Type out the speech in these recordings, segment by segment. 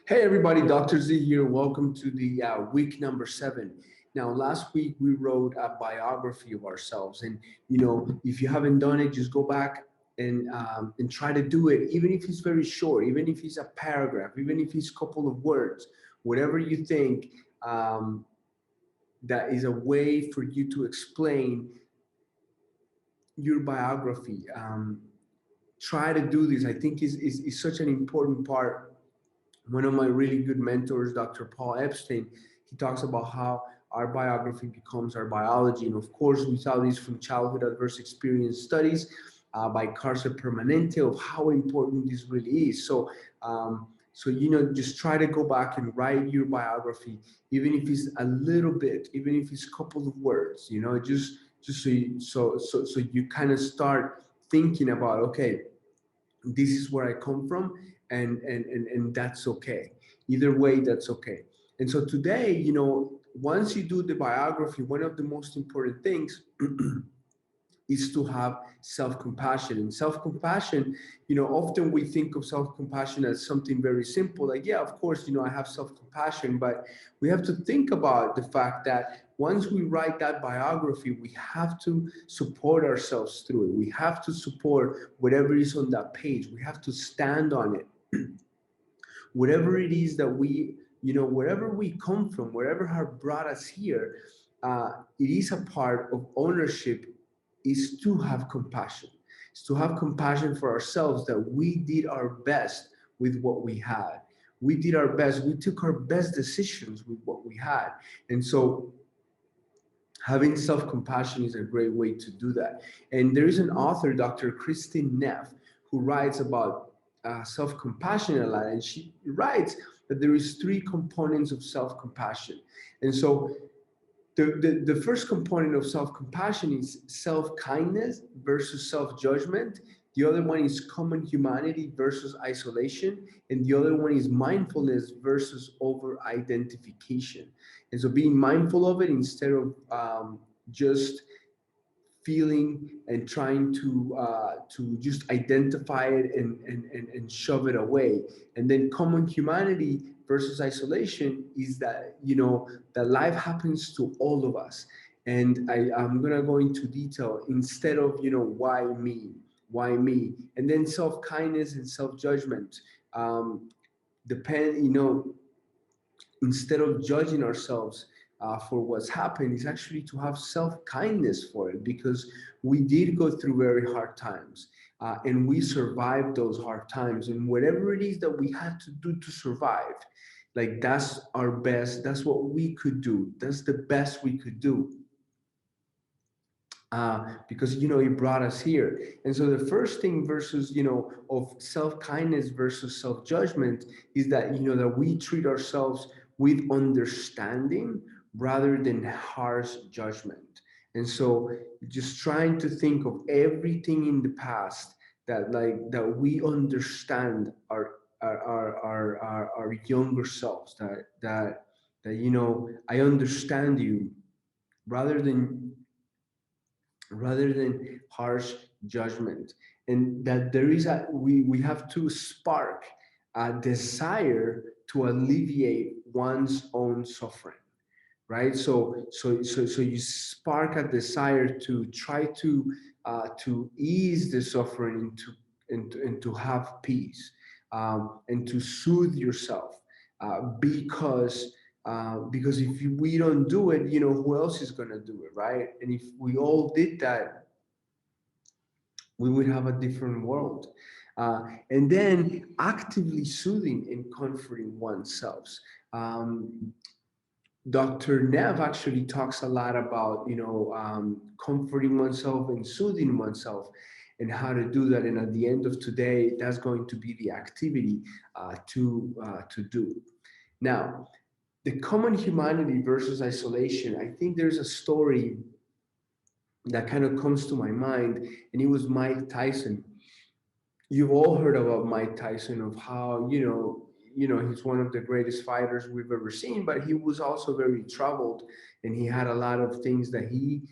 Hey everybody, Dr. Z here. Welcome to the week number 7. Now, last week we wrote a biography of ourselves, and if you haven't done it, just go back and try to do it, even if it's very short, even if it's a paragraph, even if it's a couple of words, whatever you think that is a way for you to explain your biography. Try to do this. I think is such an important part. One of my really good mentors, Dr. Paul Epstein, he talks about how our biography becomes our biology. And of course, we saw this from childhood adverse experience studies by Carcer Permanente of how important this really is. So just try to go back and write your biography, even if it's a little bit, even if it's a couple of words, just so you kind of start thinking about, okay, this is where I come from, and that's okay. Either way, that's okay. And so today, once you do the biography, one of the most important things is to have self-compassion. And self-compassion, often we think of self-compassion as something very simple. Like, yeah, of course, I have self-compassion, but we have to think about the fact that once we write that biography, we have to support ourselves through it. We have to support whatever is on that page. We have to stand on it. Whatever it is that wherever we come from, wherever have brought us here, it is a part of ownership, is to have compassion. Is to have compassion for ourselves, that we did our best with what we had. We did our best. We took our best decisions with what we had. And so having self-compassion is a great way to do that. And there is an author, Dr. Christine Neff, who writes about self-compassion a lot. And she writes that there is 3 components of self-compassion. And so the first component of self-compassion is self-kindness versus self-judgment. The other one is common humanity versus isolation. And the other one is mindfulness versus over-identification. And so being mindful of it instead of just feeling and trying to just identify it and shove it away. And then common humanity versus isolation is that that life happens to all of us. And I'm gonna go into detail instead of why me, and then self-kindness and self-judgment. Depend Instead of judging ourselves for what's happened, is actually to have self-kindness for it, because we did go through very hard times, and we survived those hard times. And whatever it is that we had to do to survive, like, that's our best. That's what we could do. That's the best we could do. Because it brought us here. And so the first thing versus of self-kindness versus self-judgment is that that we treat ourselves with understanding rather than harsh judgment. And so just trying to think of everything in the past that we understand our younger selves, that I understand you, rather than harsh judgment. And that there is we have to spark a desire to alleviate one's own suffering, right? So you spark a desire to try to ease the suffering, and to have peace, and to soothe yourself, because if we don't do it, who else is going to do it, right? And if we all did that, we would have a different world. And then actively soothing and comforting oneself. Um, Dr. Nev actually talks a lot about, comforting oneself and soothing oneself, and how to do that. And at the end of today, that's going to be the activity to do. Now, the common humanity versus isolation. I think there's a story that kind of comes to my mind, and it was Mike Tyson. You've all heard about Mike Tyson, of how he's one of the greatest fighters we've ever seen, but he was also very troubled, and he had a lot of things that he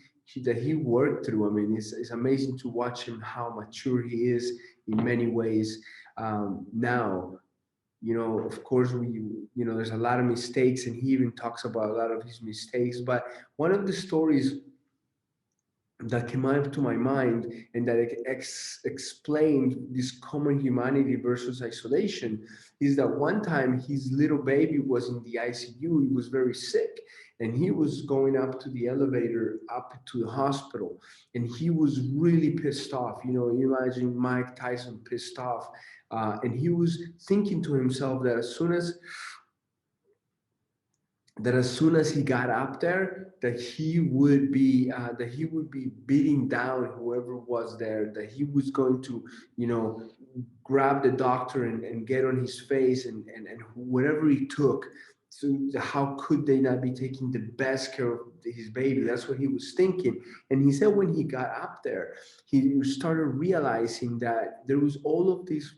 worked through. I mean, it's amazing to watch him, how mature he is in many ways now. of course, there's a lot of mistakes, and he even talks about a lot of his mistakes. But one of the stories that came up to my mind, and that explained this common humanity versus isolation, is that one time his little baby was in the ICU. He was very sick, and he was going up to the elevator up to the hospital, and he was really pissed off. You imagine Mike Tyson pissed off, and he was thinking to himself that as soon as he got up there, that he would be beating down whoever was there, that he was going to, grab the doctor and get on his face, and whatever he took. So how could they not be taking the best care of his baby? That's what he was thinking. And he said when he got up there, he started realizing that there was all of these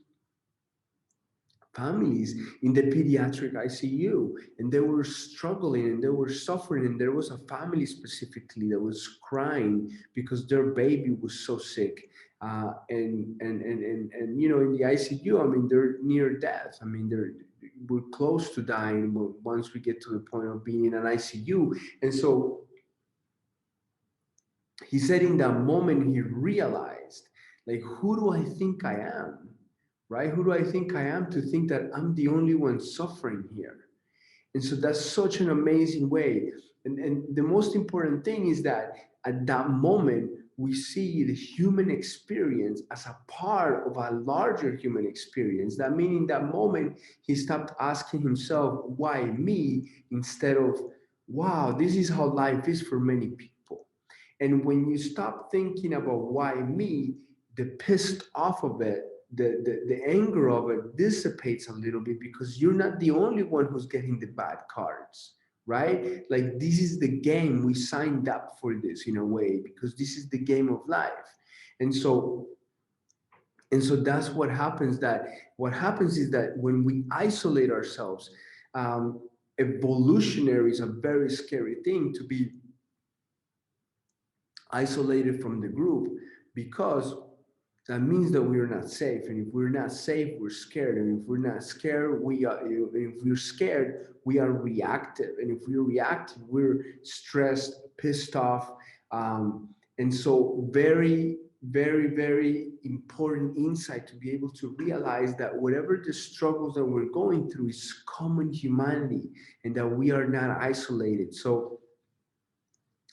families in the pediatric ICU, and they were struggling and they were suffering. And there was a family specifically that was crying because their baby was so sick. And in the ICU, I mean, they're near death. I mean, we're close to dying once we get to the point of being in an ICU. And so he said in that moment, he realized, like, who do I think I am? Right? Who do I think I am to think that I'm the only one suffering here? And so that's such an amazing way. And the most important thing is that at that moment, we see the human experience as a part of a larger human experience. That meaning that moment, he stopped asking himself, why me? Instead of, wow, this is how life is for many people. And when you stop thinking about why me, the pissed off of it, the anger of it dissipates a little bit, because you're not the only one who's getting the bad cards, right? Like, this is the game. We signed up for this in a way, because this is the game of life. And so that's what happens. What happens is that when we isolate ourselves, evolutionary is a very scary thing, to be isolated from the group, because that means that we are not safe. And if we're not safe, we're scared. And if we're not scared, if we're scared, we are reactive. And if we're reactive, we're stressed, pissed off. And so very, very, very important insight to be able to realize that whatever the struggles that we're going through is common humanity, and that we are not isolated. So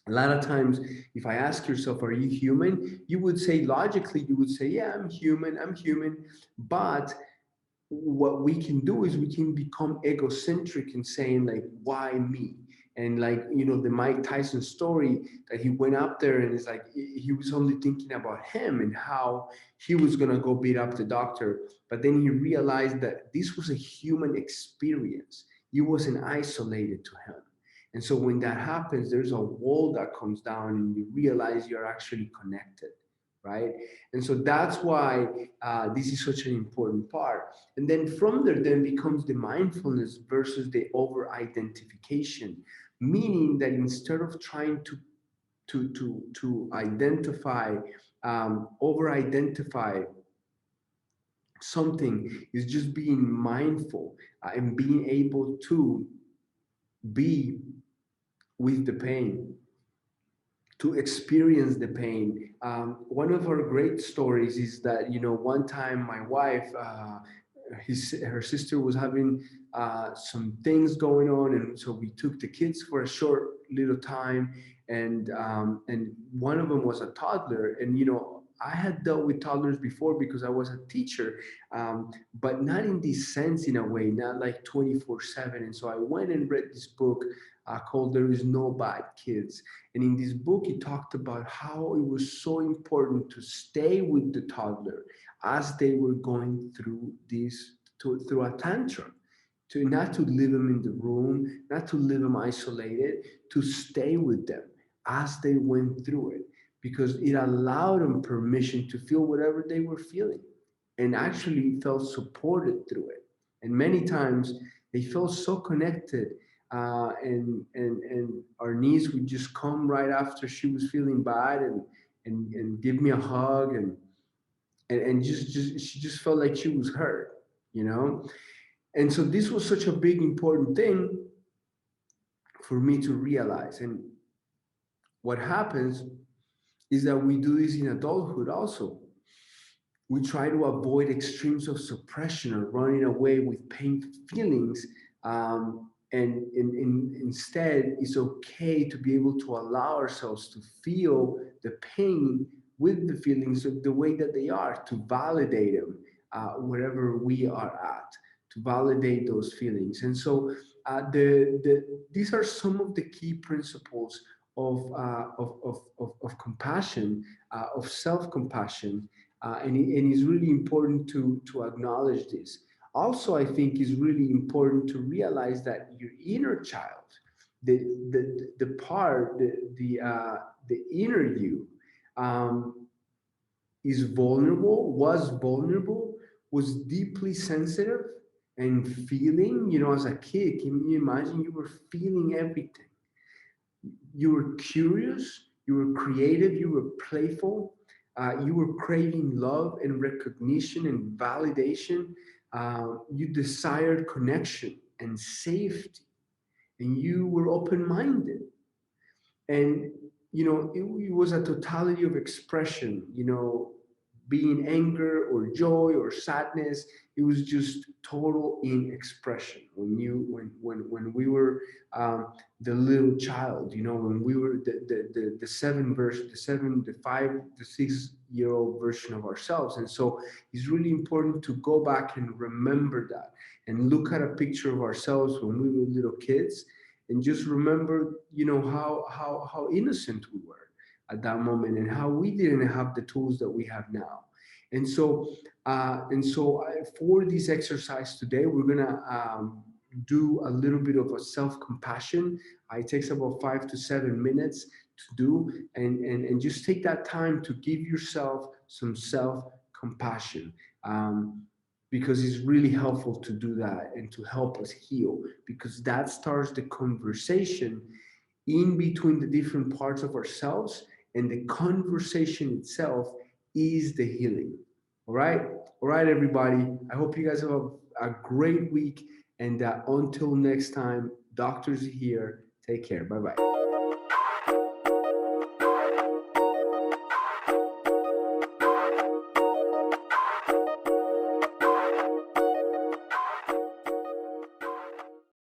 a lot of times, if I ask yourself, are you human? You would say, logically, you would say, yeah, I'm human. But what we can do is we can become egocentric in saying, like, why me? And like, the Mike Tyson story, that he went up there and it's like, he was only thinking about him and how he was going to go beat up the doctor. But then he realized that this was a human experience. He wasn't isolated to him. And so when that happens, there's a wall that comes down, and you realize you're actually connected, right? And so that's why this is such an important part. And then from there, then becomes the mindfulness versus the over-identification, meaning that instead of trying to identify, over-identify something, is just being mindful, and being able to be with the pain, to experience the pain. One of our great stories is that, one time my wife, her sister was having some things going on, and so we took the kids for a short little time, and one of them was a toddler. And I had dealt with toddlers before because I was a teacher, but not in this sense, in a way, not like 24/7. And so I went and read this book called There Is No Bad Kids. And in this book, he talked about how it was so important to stay with the toddler as they were going through through a tantrum, to not to leave them in the room, not to leave them isolated, to stay with them as they went through it, because it allowed them permission to feel whatever they were feeling, and actually felt supported through it. And many times they felt so connected, and our niece would just come right after she was feeling bad, and give me a hug, and just she just felt like she was heard, you know. And so this was such a big important thing for me to realize. And what happens is that we do this in adulthood also. We try to avoid extremes of suppression or running away with painful feelings. And instead, it's okay to be able to allow ourselves to feel the pain with the feelings of the way that they are, to validate them wherever we are at, to validate those feelings. And so, these are some of the key principles of compassion, of self compassion, and it's really important to acknowledge this. Also, I think it's really important to realize that your inner child, the part, the inner you, um, is vulnerable, was deeply sensitive and feeling. As a kid, can you imagine you were feeling everything? You were curious, you were creative, you were playful, you were craving love and recognition and validation. You desired connection and safety, and you were open minded. And it was a totality of expression, being anger or joy or sadness. It was just total in expression when we were the little child, when we were the 5 to 6 year old version of ourselves. And so it's really important to go back and remember that, and look at a picture of ourselves when we were little kids, and just remember, how innocent we were at that moment, and how we didn't have the tools that we have now. And so for this exercise today, we're gonna do a little bit of a self-compassion. It takes about 5 to 7 minutes to do, and just take that time to give yourself some self-compassion. Because it's really helpful to do that and to help us heal, because that starts the conversation in between the different parts of ourselves, and the conversation itself is the healing. All right, everybody. I hope you guys have a great week, and until next time, doctors here. Take care. Bye bye.